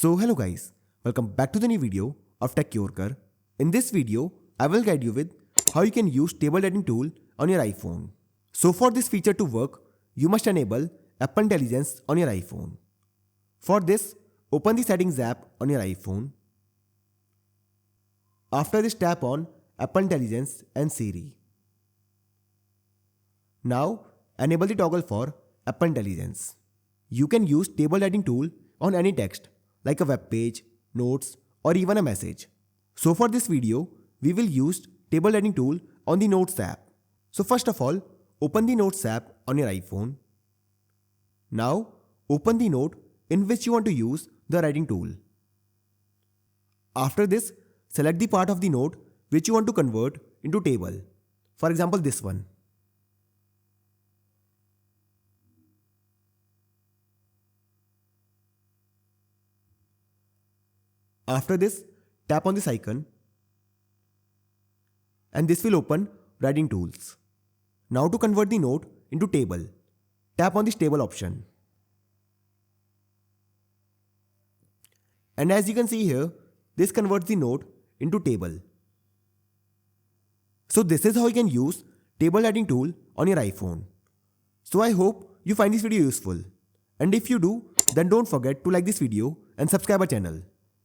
So hello guys, welcome back to the new video of Tech Yorker. In this video, I will guide you with how you can use table editing tool on your iPhone. So for this feature to work, you must enable Apple Intelligence on your iPhone. For this, open the Settings app on your iPhone. After this, tap on Apple Intelligence and Siri. Now, enable the toggle for Apple Intelligence. You can use table editing tool on any text like a web page, notes, or even a message. So for this video, we will use table editing tool on the Notes app. So first of all, open the Notes app on your iPhone. Now, open the note in which you want to use the writing tool. After this, select the part of the note which you want to convert into table. For example, this one. After this, tap on this icon and this will open writing tools. Now to convert the note into table, tap on this table option. And as you can see here, this converts the note into table. So this is how you can use table editing tool on your iPhone. So I hope you find this video useful. And if you do, then don't forget to like this video and subscribe our channel.